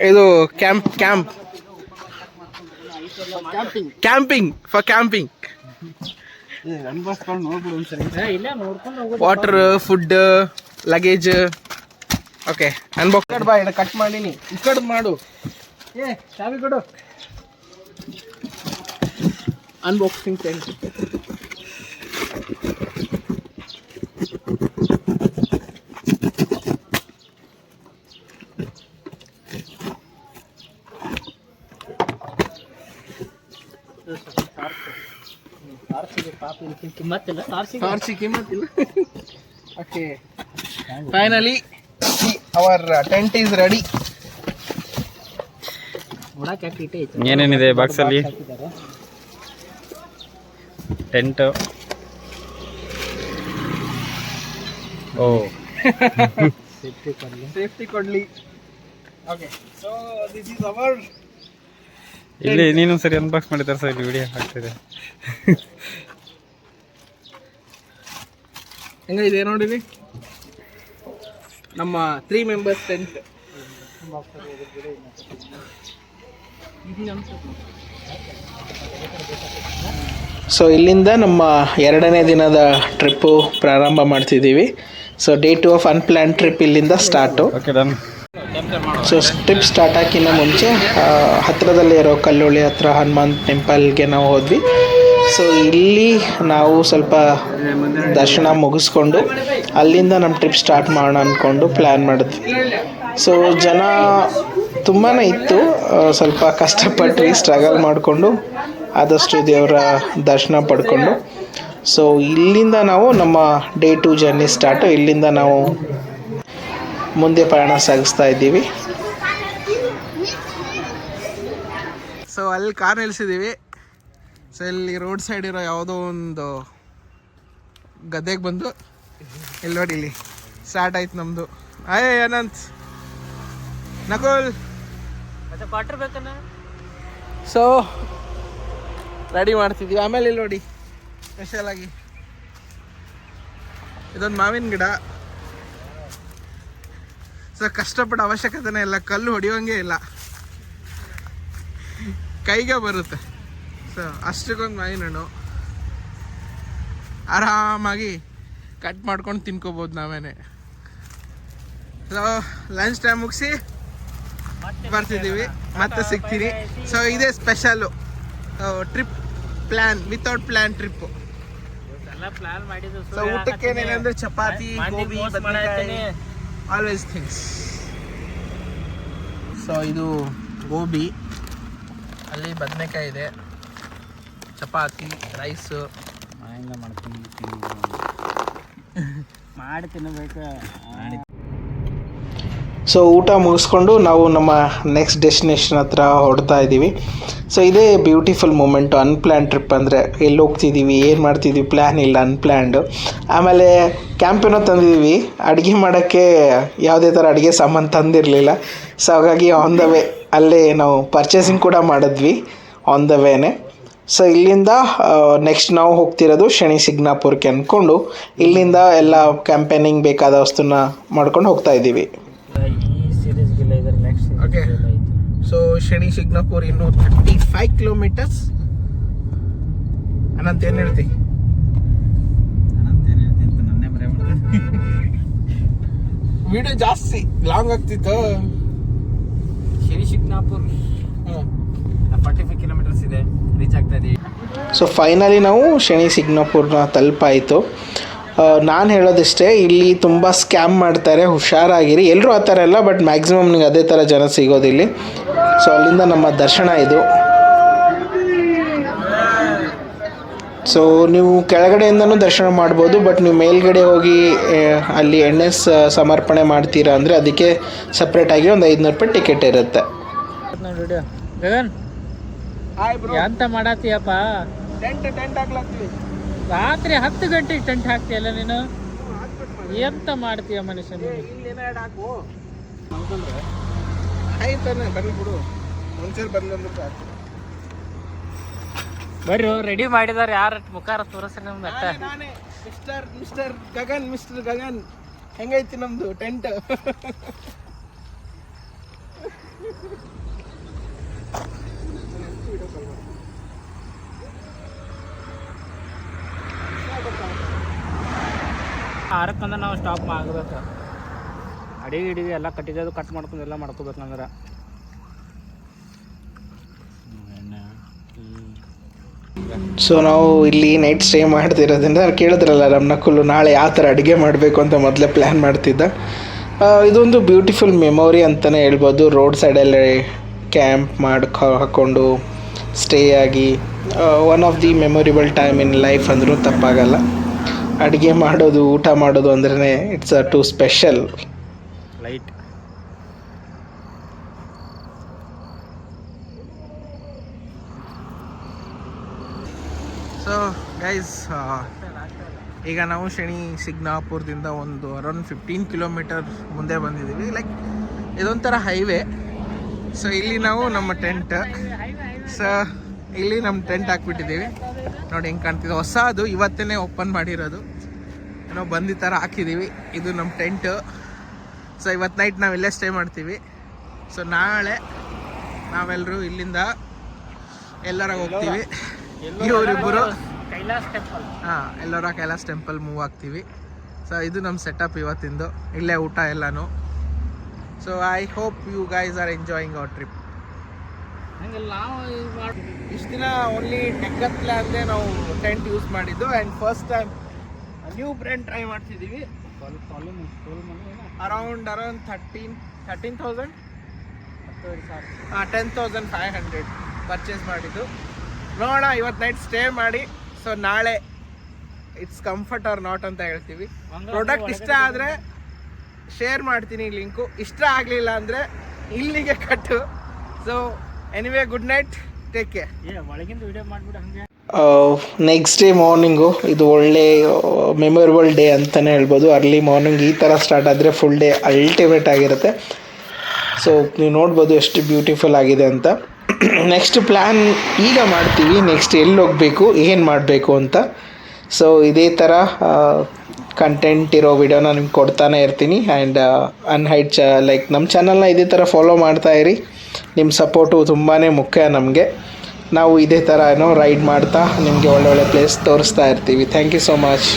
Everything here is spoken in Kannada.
ಇದು camping for camping. Water, food, luggage. Okay unbox ಬಾ. ಕಟ್ ಮಾಡೀನಿ, ಈ ಕಡೆ ಮಾಡು. ಚಾವಿ ಕೊಡು. Unboxing tent. ಟಾರ್ಚಿ ಕಿಮ್ಮತ್ತಿಲ್ಲ. Okay finally our tent is ready. ಏನೇನಿದೆ ಬಾಕ್ಸ್ ಅಲ್ಲಿ? ಟೆಂಟ್. ಓ ಸೇಫ್ಟಿ ಕೊಡ್ಲಿ. Okay so this is our. ಇಲ್ಲಿ ನೀನು ಸರಿ ಅನ್ಬಾಕ್ಸ್ ಮಾಡಿದ್ದಾರೆ ಸರ್, ಇಲ್ಲಿ ವಿಡಿಯೋ ಆಗ್ತಿದೆ. ಹೆಂಗಿದೆ ನೋಡಿರಿ ನಮ್ಮ 3 ಮೆಂಬರ್ಸ್ ಟೆಂಟ್. ಸೊ ಇಲ್ಲಿಂದ ನಮ್ಮ 2ನೇ ದಿನದ ಟ್ರಿಪ್ಪು ಪ್ರಾರಂಭ ಮಾಡ್ತಿದ್ದೀವಿ. So day 2 of unplanned trip ಇಲ್ಲಿಂದ start. Okay done. So trip start ಹಾಕಿನ ಮುಂಚೆ ಹತ್ತಿರದಲ್ಲೇ ಇರೋ ಕಲ್ಲೋಳಿ ಹತ್ರ ಹನುಮಾನ್ ಟೆಂಪಲ್ಗೆ ನಾವು ಹೋದ್ವಿ. ಸೊ ಇಲ್ಲಿ ನಾವು ಸ್ವಲ್ಪ ದರ್ಶನ ಮುಗಿಸ್ಕೊಂಡು ಅಲ್ಲಿಂದ ನಮ್ಮ ಟ್ರಿಪ್ ಸ್ಟಾರ್ಟ್ ಮಾಡೋಣ ಅಂದ್ಕೊಂಡು ಪ್ಲ್ಯಾನ್ ಮಾಡಿದ್ವಿ. ಸೊ ಜನ ತುಂಬಾ ಇತ್ತು. ಸ್ವಲ್ಪ ಕಷ್ಟಪಟ್ಟು ಸ್ಟ್ರಗಲ್ ಮಾಡಿಕೊಂಡು ಆದಷ್ಟು ದೇವರ ದರ್ಶನ ಪಡ್ಕೊಂಡು ಸೊ ಇಲ್ಲಿಂದ ನಾವು ನಮ್ಮ ಡೇ 2 ಜರ್ನಿ ಸ್ಟಾರ್ಟು. ಇಲ್ಲಿಂದ ನಾವು ಮುಂದೆ ಪ್ರಯಾಣ ಸಾಗಿಸ್ತಾ ಇದ್ದೀವಿ. ಸೊ ಅಲ್ಲಿ ಕಾರ್ ನಿಲ್ಲಿಸಿದ್ದೀವಿ. ಸೊ ಇಲ್ಲಿ ರೋಡ್ ಸೈಡ್ ಇರೋ ಯಾವುದೋ ಒಂದು ಗದ್ದೆಗೆ ಬಂದು ಇಲ್ಲಿ ನೋಡಿ, ಇಲ್ಲಿ ಸ್ಟಾರ್ಟ್ ಆಯ್ತು ನಮ್ಮದು. ಅನಂತ್, ನಕುಲ್, ಸೊ ರೆಡಿ ಮಾಡ್ತಿದ್ದೀವಿ. ಆಮೇಲೆ ಇಲ್ಲಿ ನೋಡಿ ಸ್ಪೆಷಲ್ ಆಗಿ ಇದೊಂದು ಮಾವಿನ ಗಿಡ. ಸೊ ಕಷ್ಟಪಡೋ ಅವಶ್ಯಕತೆನೇ ಇಲ್ಲ, ಕಲ್ಲು ಹೊಡೆಯೋಂಗೆ ಇಲ್ಲ, ಕೈಗೆ ಬರುತ್ತೆ. ಸೊ ಅಷ್ಟಕ್ಕೊಂದು ಮಾವಿನ ಹಣ್ಣು ಆರಾಮಾಗಿ ಕಟ್ ಮಾಡ್ಕೊಂಡು ತಿನ್ಕೋಬೋದು ನಾವೇನೆ. ಸೊ ಲಂಚ್ ಟೈಮ್ ಮುಗಿಸಿ ಬರ್ತಿದ್ದೀವಿ, ಮತ್ತೆ ಸಿಗ್ತೀನಿ. ಸೊ ಇದೇ special trip plan, without plan trip. So ಊಟಕ್ಕೆ ಏನೇನಂದ್ರೆ ಚಪಾತಿ, ಗೋಬಿ, ಬದನೆಕಾಯಿ, ಆಲ್ವೇಸ್ ಥಿಂಗ್ಸ್. ಸೊ ಇದು ಗೋಬಿ, ಅಲ್ಲಿ ಬದನೆಕಾಯಿ ಇದೆ, ಚಪಾತಿ, ರೈಸು ಮಾಡಿ ತಿನ್ನಬೇಕು. ಸೊ ಊಟ ಮುಗಿಸ್ಕೊಂಡು ನಾವು ನಮ್ಮ ನೆಕ್ಸ್ಟ್ ಡೆಸ್ಟಿನೇಷನ್ ಹತ್ರ ಹೊಡ್ತಾ ಇದ್ದೀವಿ. ಸೊ ಇದೇ ಬ್ಯೂಟಿಫುಲ್ ಮೂಮೆಂಟು. ಅನ್ಪ್ಲ್ಯಾನ್ ಟ್ರಿಪ್ ಅಂದರೆ ಎಲ್ಲಿ ಹೋಗ್ತಿದ್ದೀವಿ, ಏನು ಮಾಡ್ತಿದ್ದೀವಿ, ಪ್ಲ್ಯಾನ್ ಇಲ್ಲ, ಅನ್ಪ್ಲ್ಯಾನ್ಡು. ಆಮೇಲೆ ಕ್ಯಾಂಪೇನೋ ತಂದಿದ್ದೀವಿ. ಅಡುಗೆ ಮಾಡೋಕ್ಕೆ ಯಾವುದೇ ಥರ ಅಡುಗೆ ಸಾಮಾನು ತಂದಿರಲಿಲ್ಲ. ಸೊ ಹಾಗಾಗಿ ಆನ್ ದ ವೇ ಅಲ್ಲೇ ನಾವು ಪರ್ಚೇಸಿಂಗ್ ಕೂಡ ಮಾಡಿದ್ವಿ ಆನ್ ದ ವೇನೆ. ಸೊ ಇಲ್ಲಿಂದ ನೆಕ್ಸ್ಟ್ ನಾವು ಹೋಗ್ತಿರೋದು ಶನಿ ಸಿಗ್ನಾಪುರಕ್ಕೆ ಅಂದ್ಕೊಂಡು ಇಲ್ಲಿಂದ ಎಲ್ಲ ಕ್ಯಾಂಪೇನಿಂಗ್ ಬೇಕಾದ ವಸ್ತುನ ಮಾಡ್ಕೊಂಡು ಹೋಗ್ತಾ ಇದ್ದೀವಿ. ಓಕೆ ಸೊ ಶನಿ ಸಿಗ್ನಾಪುರ್ ಇನ್ನು 35 ಕಿಲೋಮೀಟರ್ಸ್. ಅನಂತ ಏನು ಹೇಳ್ತಿ? ವಿಡಿಯೋ ಜಾಸ್ತಿ ಲಾಂಗ್ ಆಗ್ತಿತ್ತು. ಶನಿ ಸಿಗ್ನಾಪುರ್ 45 ಕಿಲೋಮೀಟರ್ಸ್ ಇದೆ, ರೀಚ್ ಆಗ್ತಾ ಇದೀವಿ. ಸೊ ಫೈನಲಿ ನಾವು ಶನಿ ಸಿಗ್ನಾಪುರ್ನ ತಲುಪಾಯಿತು. ನಾನು ಹೇಳೋದಿಷ್ಟೇ, ಇಲ್ಲಿ ತುಂಬ ಸ್ಕ್ಯಾಮ್ ಮಾಡ್ತಾರೆ, ಹುಷಾರಾಗಿರಿ. ಎಲ್ಲರೂ ಆ ಥರ ಇಲ್ಲ, ಬಟ್ ಮ್ಯಾಕ್ಸಿಮಮ್ ನಿಮ್ಗೆ ಅದೇ ಥರ ಜನ ಸಿಗೋದಿಲ್ಲಿ. ಸೊ ಅಲ್ಲಿಂದ ನಮ್ಮ ದರ್ಶನ ಇದು. ಸೊ ನೀವು ಕೆಳಗಡೆಯಿಂದನೂ ದರ್ಶನ ಮಾಡ್ಬೋದು, ಬಟ್ ನೀವು ಮೇಲ್ಗಡೆ ಹೋಗಿ ಅಲ್ಲಿ ಎಣ್ಣೆ ಸಮರ್ಪಣೆ ಮಾಡ್ತೀರಾ ಅಂದರೆ ಅದಕ್ಕೆ ಸಪ್ರೇಟಾಗಿ ಒಂದು 500 ರೂಪಾಯಿ ಟಿಕೆಟ್ ಇರುತ್ತೆ. ಗಗನ್ ಎಂತ ಮಾಡತ್ತೀಯಪ್ಪ? ಟೆಂಟ್ ಹಾಕ್ಲಾಗ್ತೀವಿ. ರಾತ್ರಿ 10 ಗಂಟೆಗೆ ಟೆಂಟ್ ಹಾಕ್ತೀಯಲ್ಲ ನೀನು, ಎಂತ ಮಾಡ್ತೀಯ ಮನುಷ್ಯನ? ಬರ್ರಿ ಬಿಡು, ಒಂದ್ಸರಿ ಬಂದು ಬರ್ರಿ. ರೆಡಿ ಮಾಡಿದಾರೆ, ಯಾರ ಮುಖಾರ ತೋರಿಸ್ರಿ ನಮ್ದು. ಮಿಸ್ಟರ್ ಗಗನ್ ಹೆಂಗೈತಿ ನಮ್ದು ಟೆಂಟ್? ಆರಕ್ಕಂದ್ರೆ ನಾವು ಸ್ಟಾಪ್ ಆಗಬೇಕು. ಅಡಿಗೆ ಗಿಡಿಗೆ ಎಲ್ಲ ಕಟ್ಟಿಗೆ ಕಟ್ ಮಾಡ್ಕೊಂಡು ಎಲ್ಲ ಮಾಡ್ಕೋಬೇಕಂದ್ರೆ ಸೊ ನಾವು ಇಲ್ಲಿ ನೈಟ್ ಸ್ಟೇ ಮಾಡ್ತಿರೋದ್ರಿಂದ ಕೇಳಿದ್ರಲ್ಲ ನಮ್ಮ ನಕುಲು ನಾಳೆ ಯಾವ ಥರ ಅಡುಗೆ ಮಾಡಬೇಕು ಅಂತ ಮೊದಲೇ ಪ್ಲ್ಯಾನ್ ಮಾಡ್ತಿದ್ದ. ಇದೊಂದು ಬ್ಯೂಟಿಫುಲ್ ಮೆಮೊರಿ ಅಂತಲೇ ಹೇಳ್ಬೋದು. ರೋಡ್ ಸೈಡಲ್ಲೇ ಕ್ಯಾಂಪ್ ಹಾಕ್ಕೊಂಡು ಸ್ಟೇ ಆಗಿ one of the memorable time in life ಅಂದರೂ ತಪ್ಪಾಗಲ್ಲ. ಅಡುಗೆ ಮಾಡೋದು, ಊಟ ಮಾಡೋದು ಅಂದ್ರೇ it's too special. Right so guys, ಈಗ ನಾವು ಶನಿ ಸಿಗ್ನಾಪುರದಿಂದ ಒಂದು ಅರೌಂಡ್ 15 ಕಿಲೋಮೀಟರ್ ಮುಂದೆ ಬಂದಿದ್ದೀವಿ. ಲೈಕ್ ಇದೊಂಥರ ಹೈವೇ. ಸೊ ಇಲ್ಲಿ ನಾವು ನಮ್ಮ ಟೆಂಟ್ ಹಾಕ್ಬಿಟ್ಟಿದ್ದೀವಿ. ನೋಡಿ ಹೆಂಗೆ ಕಾಣ್ತಿದೆ, ಹೊಸದು ಇವತ್ತೇ ಓಪನ್ ಮಾಡಿರೋದು. ಏನೋ ಬಂದಿ ಥರ ಹಾಕಿದ್ದೀವಿ. ಇದು ನಮ್ಮ ಟೆಂಟು. ಸೊ ಇವತ್ತು ನೈಟ್ ನಾವು ಇಲ್ಲೇ ಸ್ಟೇ ಮಾಡ್ತೀವಿ. ಸೊ ನಾಳೆ ನಾವೆಲ್ಲರೂ ಇಲ್ಲಿಂದ ಎಲ್ಲರ ಹೋಗ್ತೀವಿ. ಇವರಿಬ್ಬರು ಎಲ್ಲರ ಕೈಲಾಸ್ ಟೆಂಪಲ್ ಮೂವ್ ಆಗ್ತೀವಿ. ಸೊ ಇದು ನಮ್ಮ ಸೆಟಪ್ ಇವತ್ತಿಂದು. ಇಲ್ಲೇ ಊಟ ಎಲ್ಲನೂ. So I hope you guys are enjoying our trip. ಇಷ್ಟು ದಿನ ಓನ್ಲಿ ಟೆಕ್ಕತ್ಲೆ ಅಂದರೆ ನಾವು ಟೆಂಟ್ ಯೂಸ್ ಮಾಡಿದ್ದು. And first time new brand try ಮಾಡ್ತಿದ್ದೀವಿ. ಅರೌಂಡ್ 13,000 10,500 ಪರ್ಚೇಸ್ ಮಾಡಿದ್ದು. ನೋಡೋಣ ಇವತ್ತು ನೈಟ್ ಸ್ಟೇ ಮಾಡಿ. ಸೊ ನಾಳೆ ಇಟ್ಸ್ ಕಂಫರ್ಟ್ ಆರ್ ನಾಟ್ ಅಂತ ಹೇಳ್ತೀವಿ. ಪ್ರಾಡಕ್ಟ್ ಇಷ್ಟ ಆದರೆ ಶೇರ್ ಮಾಡ್ತೀನಿ ಲಿಂಕು. ಇಷ್ಟ ಆಗಲಿಲ್ಲ ಅಂದರೆ ಇಲ್ಲಿಗೆ ಕಟ್ಟು. So anyway, good night, take care. ಒಳಗಿಂದ ವಿಡಿಯೋ ಮಾಡಿಬಿಟ್ಟು ಹಂಗೆ. ನೆಕ್ಸ್ಟ್ ಡೇ ಮಾರ್ನಿಂಗು ಇದು ಒಳ್ಳೆ ಮೆಮೊರೇಬಲ್ ಡೇ ಅಂತಲೇ ಹೇಳ್ಬೋದು. ಅರ್ಲಿ ಮಾರ್ನಿಂಗ್ ಈ ಥರ ಸ್ಟಾರ್ಟ್ ಆದರೆ ಫುಲ್ ಡೇ ಅಲ್ಟಿಮೇಟ್ ಆಗಿರುತ್ತೆ. ಸೊ ನೀವು ನೋಡ್ಬೋದು ಎಷ್ಟು ಬ್ಯೂಟಿಫುಲ್ ಆಗಿದೆ ಅಂತ. ನೆಕ್ಸ್ಟ್ ಪ್ಲ್ಯಾನ್ ಈಗ ಮಾಡ್ತೀವಿ, ನೆಕ್ಸ್ಟ್ ಎಲ್ಲಿ ಹೋಗಬೇಕು, ಏನು ಮಾಡಬೇಕು ಅಂತ. ಸೊ ಇದೇ ಥರ ಕಂಟೆಂಟ್ ಇರೋ ವಿಡಿಯೋನ ನಿಮ್ಗೆ ಕೊಡ್ತಾನೆ ಇರ್ತೀನಿ. ಆ್ಯಂಡ್ ಲೈಕ್ ನಮ್ಮ ಚಾನಲ್ನ ಇದೇ ಥರ ಫಾಲೋ ಮಾಡ್ತಾಯಿರಿ. ನಿಮ್ಮ ಸಪೋರ್ಟು ತುಂಬಾ ಮುಖ್ಯ ನಮಗೆ. ನಾವು ಇದೇ ಥರ ರೈಡ್ ಮಾಡ್ತಾ ನಿಮಗೆ ಒಳ್ಳೊಳ್ಳೆ ಪ್ಲೇಸ್ ತೋರಿಸ್ತಾ ಇರ್ತೀವಿ. Thank you so much.